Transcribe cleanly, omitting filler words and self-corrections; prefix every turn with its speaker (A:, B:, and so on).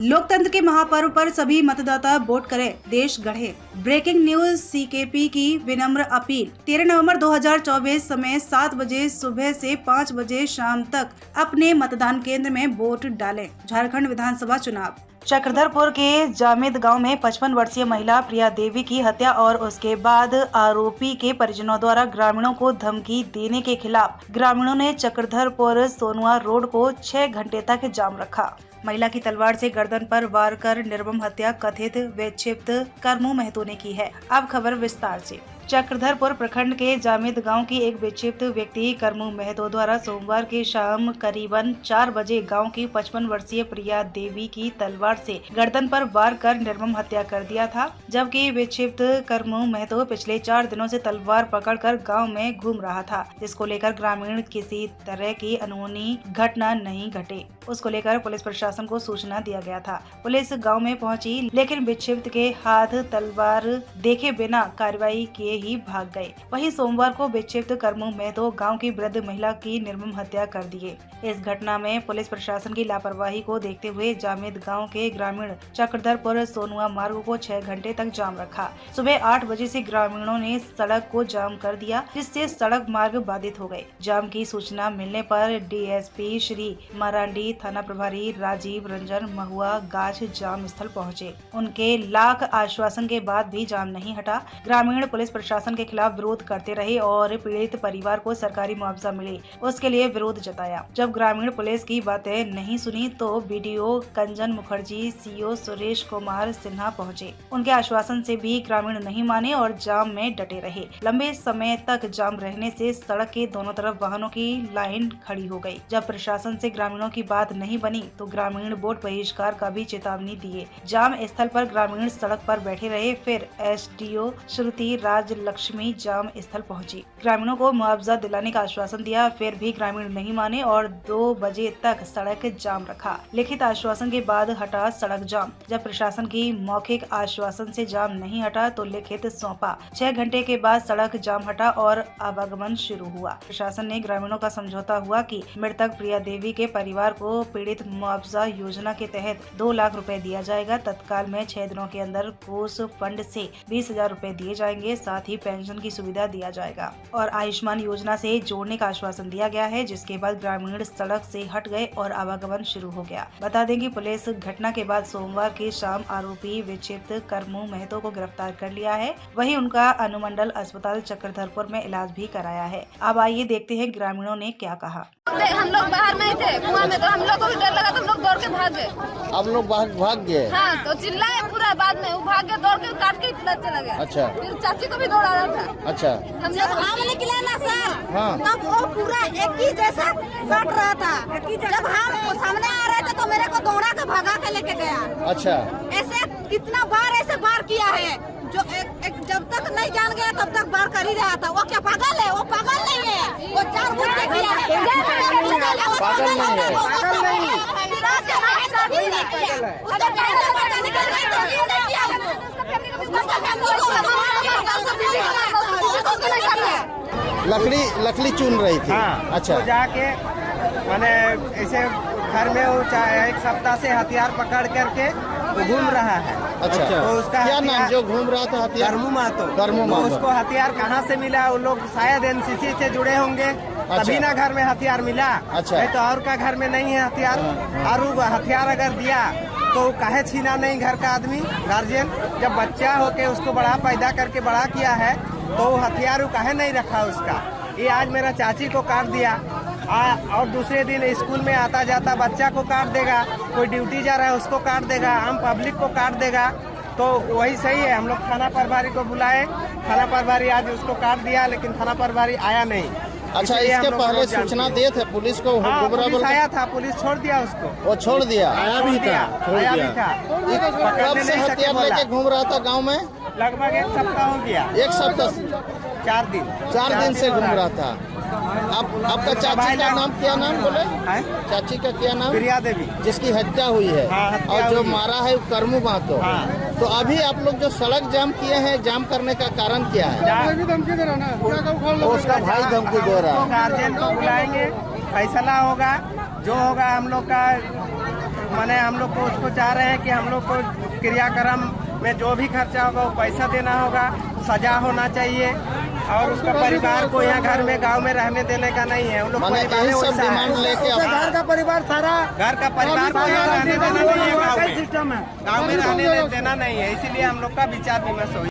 A: लोकतंत्र के महापर्व पर सभी मतदाता वोट करें, देश गढ़े। ब्रेकिंग न्यूज, सीकेपी की विनम्र अपील। 13 नवंबर 2024 समय 7 बजे सुबह से 5 बजे शाम तक अपने मतदान केंद्र में वोट डालें। झारखंड विधानसभा चुनाव। चक्रधरपुर के जामिद गांव में 55 वर्षीय महिला प्रिया देवी की हत्या और उसके बाद आरोपी के परिजनों द्वारा ग्रामीणों को धमकी देने के खिलाफ ग्रामीणों ने चक्रधरपुर सोनुआ रोड को 6 घंटे तक जाम रखा। महिला की तलवार से गर्दन पर वार कर निर्मम हत्या कथित विक्षिप्त करमू महतो ने की है। अब खबर विस्तार से। चक्रधरपुर प्रखंड के जामिद गांव की एक विक्षिप्त व्यक्ति करमू महतो द्वारा सोमवार की शाम करीबन 4 बजे गांव की 55 वर्षीय प्रिया देवी की तलवार से गर्दन पर वार कर निर्मम हत्या कर दिया था, जबकि विक्षिप्त करमू महतो पिछले 4 दिनों से तलवार पकड़कर गांव में घूम रहा था, जिसको लेकर ग्रामीण किसी तरह की अनहोनी घटना नहीं घटे, उसको लेकर पुलिस प्रशासन को सूचना दिया गया था। पुलिस गाँव में पहुँची, लेकिन विक्षिप्त के हाथ तलवार देखे बिना कार्रवाई किए ही भाग गए। वहीं सोमवार को विक्षिप्त करमू महतो गांव की वृद्ध महिला की निर्मम हत्या कर दिए। इस घटना में पुलिस प्रशासन की लापरवाही को देखते हुए जामिद गांव के ग्रामीण चक्रधरपुर सोनुआ मार्ग को 6 घंटे तक जाम रखा। सुबह 8 बजे से ग्रामीणों ने सड़क को जाम कर दिया, जिससे सड़क मार्ग बाधित हो गए। जाम की सूचना मिलने पर डीएसपी श्री मरांडी, थाना प्रभारी राजीव रंजन महुआ गाछ जाम स्थल पहुँचे। उनके लाख आश्वासन के बाद भी जाम नहीं हटा। ग्रामीण पुलिस प्रशासन के खिलाफ विरोध करते रहे और पीड़ित परिवार को सरकारी मुआवजा मिले, उसके लिए विरोध जताया। जब ग्रामीण पुलिस की बातें नहीं सुनी तो बीडीओ कंचन मुखर्जी, सीओ सुरेश कुमार सिन्हा पहुंचे। उनके आश्वासन से भी ग्रामीण नहीं माने और जाम में डटे रहे। लंबे समय तक जाम रहने से सड़क के दोनों तरफ वाहनों की लाइन खड़ी हो गई। जब प्रशासन से ग्रामीणों की बात नहीं बनी तो ग्रामीण वोट बहिष्कार का भी चेतावनी दिए। जाम स्थल पर ग्रामीण सड़क पर बैठे रहे। फिर एसडीओ श्रुति राज लक्ष्मी जाम स्थल पहुंची, ग्रामीणों को मुआवजा दिलाने का आश्वासन दिया। फिर भी ग्रामीण नहीं माने और 2 बजे तक सड़क जाम रखा। लिखित आश्वासन के बाद हटा सड़क जाम। जब प्रशासन की मौखिक आश्वासन से जाम नहीं हटा तो लिखित सौंपा। 6 घंटे के बाद सड़क जाम हटा और आवागमन शुरू हुआ। प्रशासन ने ग्रामीणों का समझौता हुआ कि मृतक प्रिया देवी के परिवार को पीड़ित मुआवजा योजना के तहत 2 लाख रुपए दिया जाएगा। तत्काल में 6 दिनों के अंदर कोष फंड से 20,000 रुपए दिए जाएंगे। साथ ही पेंशन की सुविधा दिया जाएगा और आयुष्मान योजना से जोड़ने का आश्वासन दिया गया है, जिसके बाद ग्रामीण सड़क से हट गए और आवागमन शुरू हो गया। बता दें कि पुलिस घटना के बाद सोमवार की शाम आरोपी विक्षिप्त करमू महतो को गिरफ्तार कर लिया है। वहीं उनका अनुमंडल अस्पताल चक्रधरपुर में इलाज भी कराया है। अब आइए देखते हैं ग्रामीणों ने क्या कहा।
B: हम लोग बाहर में थे, कुआं में, तो हम लोग को भी डर लगा तो हम लोग दौड़ के भाग गए।
C: आप लोग भाग गए?
B: हाँ, तो चिल्लाए पूरा। बाद में वो भाग के दौड़ के काट के चला गया।
C: अच्छा।
B: फिर चाची को भी दौड़ा रहा था।
C: अच्छा।
B: हम जब हम निकले ना सर,
C: हाँ,
B: तब वो पूरा एक ही जैसा काट रहा था। जब हम सामने आ रहे थे तो मेरे को दौड़ा के भगा के लेके गया।
C: अच्छा।
B: ऐसे कितना बार ऐसे बार किया है, जो एक जब तक नहीं जान गया तब तक बार कर ही रहा था। वो क्या पागल है? वो पागल नहीं है, वो जानबूझ के किया है।
C: पागल नहीं है। लकड़ी चुन रही थी।
D: हाँ,
C: अच्छा।
D: तो जाके मैंने ऐसे घर में वो 1 सप्ताह से हथियार पकड़ करके घूम रहा है।
C: अच्छा।
D: तो उसका
C: क्या नाम जो घूम रहा था हथियार?
D: करमू महतो।
C: करमू
D: तो
C: महतो।
D: उसको हथियार कहाँ से मिला? वो लोग शायद एनसीसी से जुड़े होंगे, तभी ना घर में हथियार मिला।
C: अच्छा।
D: नहीं तो और का घर में नहीं है हथियार। और वो हथियार अगर दिया तो काहे छीना नहीं घर का आदमी, गार्जियन? जब बच्चा होके उसको बड़ा पैदा करके बड़ा किया है तो वो हथियार काहे नहीं रखा उसका? ये आज मेरा चाची को काट दिया और दूसरे दिन स्कूल में आता जाता बच्चा को काट देगा, कोई ड्यूटी जा रहा है उसको काट देगा, आम पब्लिक को काट देगा। तो वही सही है। हम लोग थाना प्रभारी को बुलाए, थाना प्रभारी आज उसको काट दिया, लेकिन थाना प्रभारी आया नहीं।
C: अच्छा, इसके पहले सूचना दिए थे पुलिस को?
D: हाँ, पुलिस आया था, पुलिस छोड़ दिया उसको।
C: वो छोड़ दिया?
D: आया भी था।
C: कब से हथियार लेके घूम रहा था गांव में?
D: लगभग 1 सप्ताह हो गया।
C: 1 सप्ताह?
D: 4 दिन।
C: 4 दिन से घूम रहा था। आपका चाची का नाम क्या नाम बोले? चाची का क्या नाम?
D: प्रिया देवी,
C: जिसकी हत्या हुई है।
D: हाँ,
C: और जो मारा है करमू महतो।
D: हाँ।
C: तो अभी आप लोग जो सड़क जाम किए हैं, जाम करने का कारण क्या है?
D: धमकी दे रहा ना,
C: उसका भाई धमकी दे रहा है।
D: गार्जियन को बुलाएंगे, फैसला होगा। जो होगा हम लोग का माने हम लोग को उसको चाह रहे हैं कि हम लोग को क्रियाक्रम में जो भी खर्चा होगा वो पैसा देना होगा, सजा होना चाहिए और उसका परिवार को यहाँ घर में गांव में रहने देने का नहीं है। उन लोग
C: माने
D: परिवार
C: यही सब
D: वैसा है।
C: डिमांड लेके
D: घर का परिवार सारा घर का परिवार को यहाँ रहने देना नहीं है, गाँव में रहने देना नहीं है, इसीलिए हम लोग का विचार विमर्श हुई।